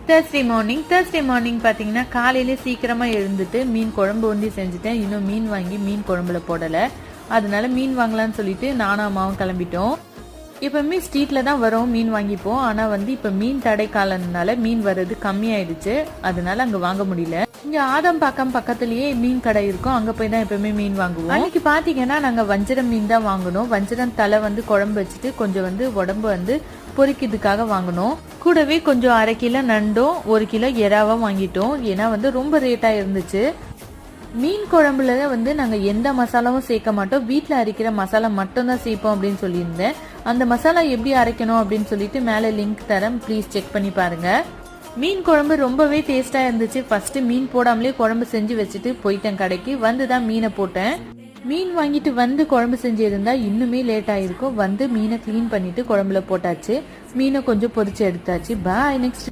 Thursday morning பார்த்தீங்கன்னா காலையில சீக்கிரமா எழுந்துட்டு மீன் குழம்பு ஒண்டி செஞ்சுட்டேன். இன்னும் மீன் வாங்கி மீன் குழம்புல போடல. அதனால மீன் வாங்கலாம்னு சொல்லிட்டு நானும் அம்மாவும் கிளம்பிட்டோம். எப்பவுமே ஸ்ட்ரீட்ல தான் வரோம் மீன் வாங்கிப்போம். ஆனா இப்ப மீன் தடை காலம்னால மீன் வர்றது கம்மியாயிடுச்சு. அதனால அங்க வாங்க முடியல. இங்க ஆதம்பாக்கம் பக்கத்துலயே மீன் கடை இருக்கும். அங்க போய் தான் எப்பவுமே மீன் வாங்குவோம். அன்னைக்கு பாத்தீங்கன்னா நாங்க வஞ்சரம் மீன் தான் வாங்கணும். வஞ்சரம் தலை குழம்பு வச்சுட்டு கொஞ்சம் உடம்பு பொரிக்கிறதுக்காக வாங்கணும். கூடவே கொஞ்சம் 1/2 கிலோ நண்டும் 1 கிலோ எறாவும் வாங்கிட்டோம். ஏன்னா ரொம்ப ரேட்டா இருந்துச்சு. மீன் குழம்புல நாங்க எந்த மசாலாவும் சேர்க்க மாட்டோம். வீட்டுல அரைக்கிற மசாலா மட்டும் தான் சேர்ப்போம் அப்படின்னு சொல்லியிருந்தேன். அந்த மசாலா எப்படி அரைக்கணும் அப்படின்னு சொல்லிட்டு மேல லிங்க் தரேன், ப்ளீஸ் செக் பண்ணி பாருங்க. மீன் குழம்பு ரொம்பவே டேஸ்டா இருந்துச்சு. ஃபர்ஸ்ட் மீன் போடாமலே குழம்பு செஞ்சு வச்சுட்டு போயிட்டேன் கடைக்கு. வந்துதான் மீனை போட்டேன். மீன் வாங்கிட்டு குழம்பு செஞ்சு இருந்தா இன்னுமே லேட் ஆயிருக்கும். மீனை கிளீன் பண்ணிட்டு குழம்புல போட்டாச்சு. மீனை கொஞ்சம் பொரிச்சு எடுத்தாச்சு. பாய். நெக்ஸ்ட்